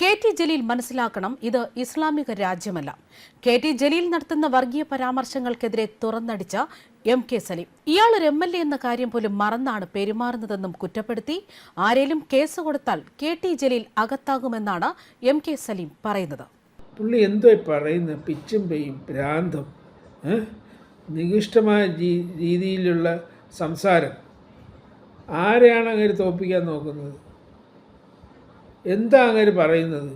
K T. Jaleel മനസ്സിലാക്കണം, ഇത് ഇസ്ലാമിക രാജ്യമല്ല. കെ.ടി. ജലീൽ നടത്തുന്ന വർഗീയ പരാമർശങ്ങൾക്കെതിരെ തുറന്നടിച്ച എം.കെ. സലീം. ഇയാൾ ഒരു എം.എൽ.എ. എന്ന കാര്യം പോലും മറന്നാണ് പെരുമാറുന്നതെന്നും കുറ്റപ്പെടുത്തി. ആരേലും കേസ് കൊടുത്താൽ കെ.ടി. ജലീൽ അകത്താകുമെന്നാണ് എം.കെ. സലീം പറയുന്നത്. പുള്ളി എന്തോ പറയുന്ന പിച്ചും പെയ്യും ഭ്രാന്തം, നികൃഷ്ടമായ രീതിയിലുള്ള സംസാരം. ആരെയാണ് അങ്ങനെ തോൽപ്പിക്കാൻ നോക്കുന്നത്? എന്താ അങ്ങനെ പറയുന്നത്?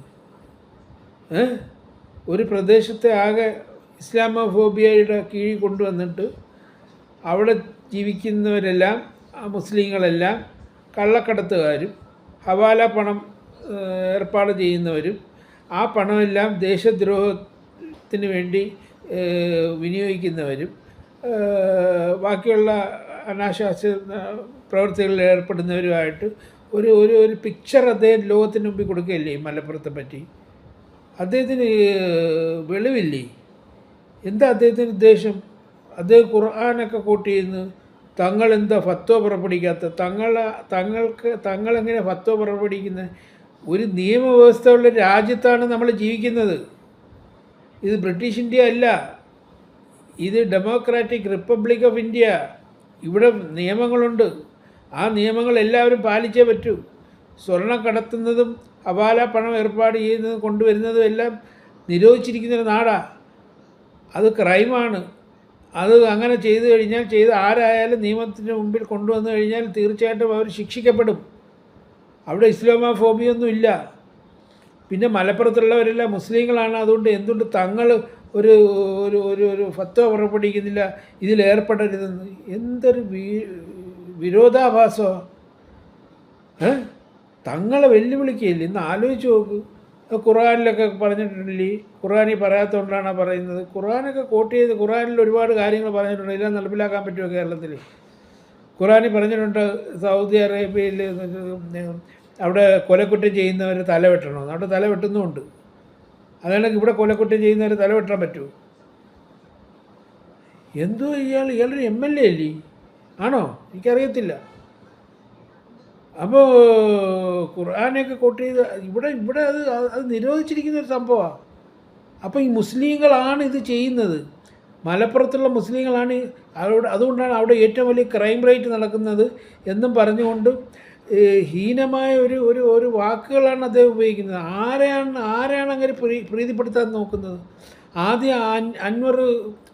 ഒരു പ്രദേശത്തെ ആകെ ഇസ്ലാമോഫോബിയയുടെ കീഴിൽ കൊണ്ടുവന്നിട്ട് അവിടെ ജീവിക്കുന്നവരെല്ലാം മുസ്ലിങ്ങളെല്ലാം കള്ളക്കടത്തുകാരും ഹവാല പണം ഏർപ്പാട് ചെയ്യുന്നവരും ആ പണമെല്ലാം ദേശദ്രോഹത്തിന് വേണ്ടി വിനിയോഗിക്കുന്നവരും ബാക്കിയുള്ള അനാശാസ്യ പ്രവൃത്തികളിൽ ഏർപ്പെടുന്നവരുമായിട്ട് ഒരു ഒരു ഒരു പിക്ചർ അദ്ദേഹം ലോകത്തിന് മുമ്പിൽ കൊടുക്കുകയില്ലേ ഈ മലപ്പുറത്തെ പറ്റി? അദ്ദേഹത്തിന് വെളിവില്ലേ? എന്താ അദ്ദേഹത്തിൻ്റെ ഉദ്ദേശം? അദ്ദേഹം ഖുർആനൊക്കെ കോട്ട് ചെയ്യുന്നു. തങ്ങളെന്താ ഫത്വ പുറപ്പെടുവിക്കാത്ത? തങ്ങളെങ്ങനെ ഫത്വ പുറപ്പെടുവിക്കുന്നത്? ഒരു നിയമവ്യവസ്ഥയുള്ള രാജ്യത്താണ് നമ്മൾ ജീവിക്കുന്നത്. ഇത് ബ്രിട്ടീഷ് ഇന്ത്യ അല്ല, ഇത് ഡെമോക്രാറ്റിക് റിപ്പബ്ലിക് ഓഫ് ഇന്ത്യ. ഇവിടെ നിയമങ്ങളുണ്ട്. ആ നിയമങ്ങൾ എല്ലാവരും പാലിച്ചേ പറ്റൂ. സ്വർണം കടത്തുന്നതും ഹവാല പണം ഏർപ്പാട് ചെയ്യുന്നതും കൊണ്ടുവരുന്നതും എല്ലാം നിരോധിച്ചിരിക്കുന്നൊരു നാടാണ്. അത് ക്രൈമാണ്. അത് അങ്ങനെ ചെയ്തു കഴിഞ്ഞാൽ ആരായാലും നിയമത്തിന് മുമ്പിൽ കൊണ്ടുവന്നു കഴിഞ്ഞാൽ തീർച്ചയായിട്ടും അവർ ശിക്ഷിക്കപ്പെടും. അവിടെ ഇസ്ലാമോഫോബിയൊന്നും ഇല്ല. പിന്നെ മലപ്പുറത്തുള്ളവരെല്ലാം മുസ്ലിങ്ങളാണ്. അതുകൊണ്ട് എന്തുകൊണ്ട് തങ്ങൾ ഒരു ഒരു ഒരു ഫത്വ പുറപ്പെടുവിക്കുന്നില്ല, ഇതിലേർപ്പെടരുതെന്ന്? എന്തൊരു വിരോധാഭാസമാണ്! തങ്ങളെ വെല്ലുവിളിക്കുകയില്ല. ഇന്ന് ആലോചിച്ച് നോക്ക്. ഖുർആനിലൊക്കെ പറഞ്ഞിട്ടില്ലേ? ഖുർആനിൽ പറയാത്തതുകൊണ്ടാണ് പറയുന്നത്. ഖുർആനൊക്കെ കോട്ട് ചെയ്ത് ഖുർആനിൽ ഒരുപാട് കാര്യങ്ങൾ പറഞ്ഞിട്ടുണ്ട്. എല്ലാം നടപ്പിലാക്കാൻ പറ്റുമോ കേരളത്തിൽ? ഖുർആനിൽ പറഞ്ഞിട്ടുണ്ട് സൗദി അറേബ്യയിൽ അവിടെ കൊലക്കുറ്റം ചെയ്യുന്നവർ തല വെട്ടണമെന്ന്. അവിടെ തല വെട്ടുന്നുമുണ്ട്. അതാണെങ്കിൽ ഇവിടെ കൊലക്കുറ്റം ചെയ്യുന്നവർ തല വെട്ടാൻ പറ്റുമോ? എന്തോ ഇയാളൊരു എം.എൽ.എ. അല്ലേ? ആണോ? എനിക്കറിയത്തില്ല. അപ്പോൾ ഖുർആനൊക്കെ കോട്ട് ചെയ്ത് ഇവിടെ അത് നിരോധിച്ചിരിക്കുന്നൊരു സംഭവമാണ്. അപ്പോൾ ഈ മുസ്ലിങ്ങളാണ് ഇത് ചെയ്യുന്നത്. മലപ്പുറത്തുള്ള മുസ്ലിങ്ങളാണ് അതുകൊണ്ടാണ് അവിടെ ഏറ്റവും വലിയ ക്രൈം റേറ്റ് നടക്കുന്നത് എന്നും പറഞ്ഞുകൊണ്ട് ഹീനമായ ഒരു വാക്കുകളാണ് അദ്ദേഹം ഉപയോഗിക്കുന്നത്. ആരാണ് അങ്ങനെ പ്രീതിപ്പെടുത്താൻ നോക്കുന്നത്? ആദ്യം അൻവർ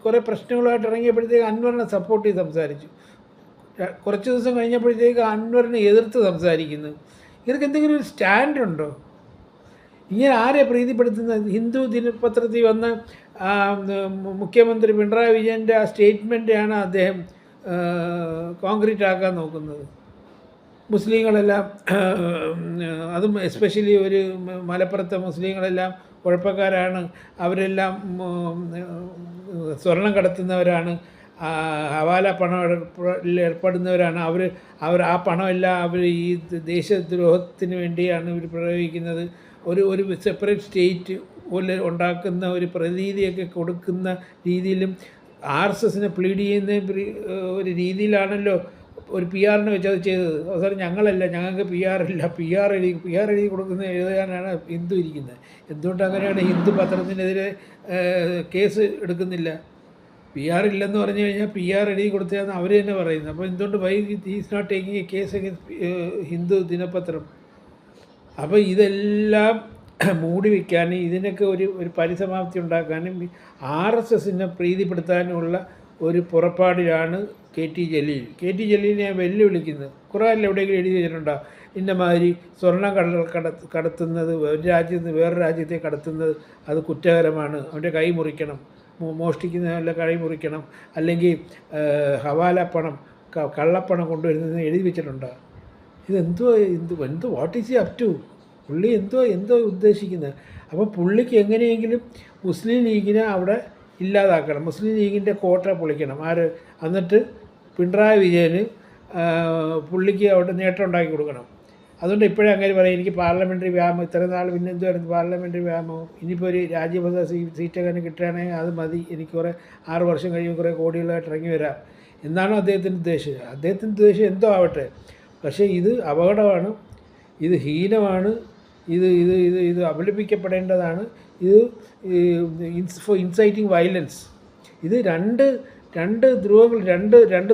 കുറേ പ്രശ്നങ്ങളുമായിട്ട് ഇറങ്ങിയപ്പോഴത്തേക്ക് അൻവറിനെ സപ്പോർട്ട് ചെയ്ത് സംസാരിച്ചു. കുറച്ച് ദിവസം കഴിഞ്ഞപ്പോഴത്തേക്ക് അൻവറിനെ എതിർത്ത് സംസാരിക്കുന്നു. ഇവർക്ക് എന്തെങ്കിലും ഒരു സ്റ്റാൻഡുണ്ടോ? ഇങ്ങനെ ആരെ പ്രീതിപ്പെടുത്തുന്നത്? ഹിന്ദു ദിനപത്രത്തിൽ വന്ന മുഖ്യമന്ത്രി പിണറായി വിജയൻ്റെ ആ സ്റ്റേറ്റ്മെൻറ്റാണ് അദ്ദേഹം കോൺക്രീറ്റ് ആക്കാൻ നോക്കുന്നത്. മുസ്ലിങ്ങളെല്ലാം, അതും എസ്പെഷ്യലി ഒരു മലപ്പുറത്തെ മുസ്ലിങ്ങളെല്ലാം കുഴപ്പക്കാരാണ്, അവരെല്ലാം സ്വർണം കടത്തുന്നവരാണ്, ഹവാല പണം ഏർപ്പെടുന്നവരാണ്, അവർ ആ പണമെല്ലാം അവർ ഈ ദേശദ്രോഹത്തിന് വേണ്ടിയാണ് ഇവർ പ്രയോഗിക്കുന്നത്. ഒരു സെപ്പറേറ്റ് സ്റ്റേറ്റ് പോലെ ഉണ്ടാക്കുന്ന ഒരു പ്രതീതിയൊക്കെ കൊടുക്കുന്ന രീതിയിലും RSSനെ പ്ലീഡ് ചെയ്യുന്ന ഒരു രീതിയിലാണല്ലോ ഒരു PR-നെ വെച്ച് അത് ചെയ്തത്. അവസാനം ഞങ്ങളല്ല, ഞങ്ങൾക്ക് PR ഇല്ല, PR എഴുതി കൊടുക്കുന്ന എഴുതാനാണ് ഹിന്ദു ഇരിക്കുന്നത്. എന്തുകൊണ്ട് അങ്ങനെയാണ് ഹിന്ദു പത്രത്തിനെതിരെ കേസ് എടുക്കുന്നില്ല? PR ഇല്ലെന്ന് പറഞ്ഞു കഴിഞ്ഞാൽ PR എഴുതി കൊടുത്തതെന്ന് അവർ തന്നെ പറയുന്നത്. അപ്പോൾ എന്തുകൊണ്ട് is not taking a case against Hindu ദിനപത്രം? അപ്പോൾ ഇതെല്ലാം മൂടി വയ്ക്കാനും ഇതിനൊക്കെ ഒരു പരിസമാപ്തി ഉണ്ടാക്കാനും RSSനെ പ്രീതിപ്പെടുത്താനുമുള്ള ഒരു പുറപ്പാടിലാണ് കെ.ടി. ജലീൽ. കെ.ടി. ജലീലിനെ ഞാൻ വെല്ലുവിളിക്കുന്നത്. ഖുർആനിൽ എവിടെയെങ്കിലും എഴുതി വെച്ചിട്ടുണ്ടോ ഇന്നമാതിരി സ്വർണം കടത്തുന്നത്, ഒരു രാജ്യത്ത് നിന്ന് വേറെ രാജ്യത്തെ കടത്തുന്നത് അത് കുറ്റകരമാണ്, അവൻ്റെ കൈ മുറിക്കണം, മോഷ്ടിക്കുന്നതിനുള്ള കൈ മുറിക്കണം, അല്ലെങ്കിൽ ഹവാല പണം കള്ളപ്പണം കൊണ്ടുവരുന്നതെന്ന് എഴുതി വെച്ചിട്ടുണ്ടോ? ഇതെന്തോ വാട്ട് ഈസ് അപ് ടു? പുള്ളി എന്തോ ഉദ്ദേശിക്കുന്നത്? അപ്പോൾ പുള്ളിക്ക് എങ്ങനെയെങ്കിലും മുസ്ലിം ലീഗിനെ അവിടെ ഇല്ലാതാക്കണം, മുസ്ലിം ലീഗിൻ്റെ കോട്ട പൊളിക്കണം. എന്നിട്ട് പിണറായി വിജയന് പുള്ളിക്ക് അവിടെ നേട്ടം ഉണ്ടാക്കി കൊടുക്കണം. അതുകൊണ്ട് ഇപ്പോഴേ അങ്ങനെ പറയും, എനിക്ക് പാർലമെൻ്ററി വ്യാമം, ഇത്ര നാൾ പിന്നെ എന്തുവായിരുന്നു പാർലമെൻ്ററി വ്യാമവും, ഇനിയിപ്പോൾ ഒരു രാജ്യസഭ സീറ്റൊക്കെ കിട്ടുകയാണെങ്കിൽ അത് മതി, എനിക്ക് 6 വർഷം കഴിയുമ്പോൾ കുറേ കോടികളായിട്ട് ഇറങ്ങി വരാം എന്നാണ് അദ്ദേഹത്തിൻ്റെ ഉദ്ദേശം. അദ്ദേഹത്തിൻ്റെ ഉദ്ദേശം എന്തോ ആവട്ടെ, പക്ഷേ ഇത് അപകടമാണ്, ഇത് ഹീനമാണ്, ഇത് അപലപിക്കപ്പെടേണ്ടതാണ്. ഇത് ഫോർ ഇൻസൈറ്റിംഗ് വയലൻസ്. ഇത് രണ്ട്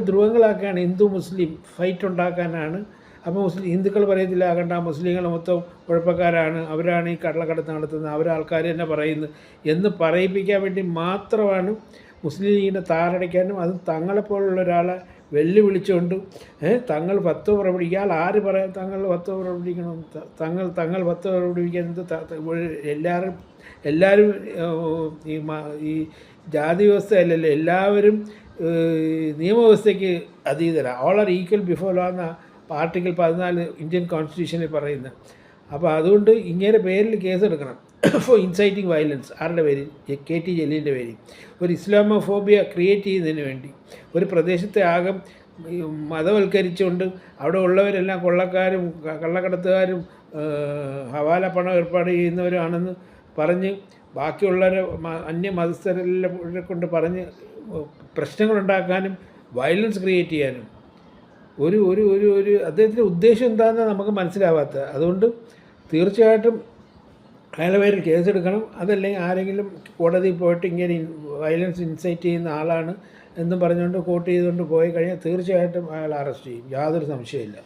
ധ്രുവങ്ങളാക്കാണ്. ഹിന്ദു മുസ്ലിം ഫൈറ്റ് ഉണ്ടാക്കാനാണ്. അപ്പോൾ ഹിന്ദുക്കൾ പറയത്തില്ല കണ്ട മുസ്ലിങ്ങൾ മൊത്തം കുഴപ്പക്കാരാണ്, അവരാണ് ഈ കള്ളക്കടത്ത് നടത്തുന്നത്, അവരാൾക്കാർ തന്നെ പറയുന്നു എന്ന് പറയിപ്പിക്കാൻ വേണ്ടി മാത്രമാണ് മുസ്ലിം ലീഗിനെ താറടിക്കാനും അതും തങ്ങളെപ്പോലുള്ള ഒരാളെ വെല്ലുവിളിച്ചുകൊണ്ട് തങ്ങൾ ഫത്വ പുറപ്പെടുവിക്കാൻ ആര് പറയാം തങ്ങൾ ഫത്വ പുറപ്പെടുവിക്കണം, തങ്ങൾ ഫത്വ പുറപ്പെടുവിക്കുന്നത് എല്ലാവരും ഈ ജാതി വ്യവസ്ഥയല്ലല്ലോ, എല്ലാവരും നിയമവ്യവസ്ഥയ്ക്ക് അതീതരാണ്. All are equal before law എന്ന ആർട്ടിക്കിൾ 14 ഇന്ത്യൻ കോൺസ്റ്റിറ്റ്യൂഷനിൽ പറയുന്നത്. അപ്പോൾ അതുകൊണ്ട് ഇങ്ങനെ പേരിൽ കേസെടുക്കണം ഫോർ ഇൻസൈറ്റിംഗ് വയലൻസ്. ആരുടെ പേരിൽ? KT ജലീലിൻ്റെ പേരിൽ. ഒരു ഇസ്ലാമോഫോബിയ ക്രിയേറ്റ് ചെയ്യുന്നതിന് വേണ്ടി ഒരു പ്രദേശത്തെ ആകെ മതവൽക്കരിച്ചുകൊണ്ട് അവിടെ ഉള്ളവരെല്ലാം കൊള്ളക്കാരും കള്ളക്കടത്തുകാരും ഹവാല പണം ഏർപ്പാട് ചെയ്യുന്നവരാണെന്ന് പറഞ്ഞ് ബാക്കിയുള്ളവരെ അന്യമതസ്ഥരെ കൊണ്ട് പറഞ്ഞ് പ്രശ്നങ്ങളുണ്ടാക്കാനും വയലൻസ് ക്രിയേറ്റ് ചെയ്യാനും ഒരു ഒരു ഒരു ഒരു അദ്ദേഹത്തിൻ്റെ ഉദ്ദേശം എന്താണെന്ന് നമുക്ക് മനസ്സിലാവാത്ത. അതുകൊണ്ട് തീർച്ചയായിട്ടും അയാളുടെ പേരിൽ കേസെടുക്കണം. അതല്ലെങ്കിൽ ആരെങ്കിലും കോടതിയിൽ പോയിട്ട് ഇങ്ങനെ വയലൻസ് ഇൻസൈറ്റ് ചെയ്യുന്ന ആളാണ് എന്നും പറഞ്ഞുകൊണ്ട് കോട്ട് ചെയ്തുകൊണ്ട് പോയി കഴിഞ്ഞാൽ തീർച്ചയായിട്ടും അയാൾ അറസ്റ്റ് ചെയ്യും, യാതൊരു സംശയമില്ല.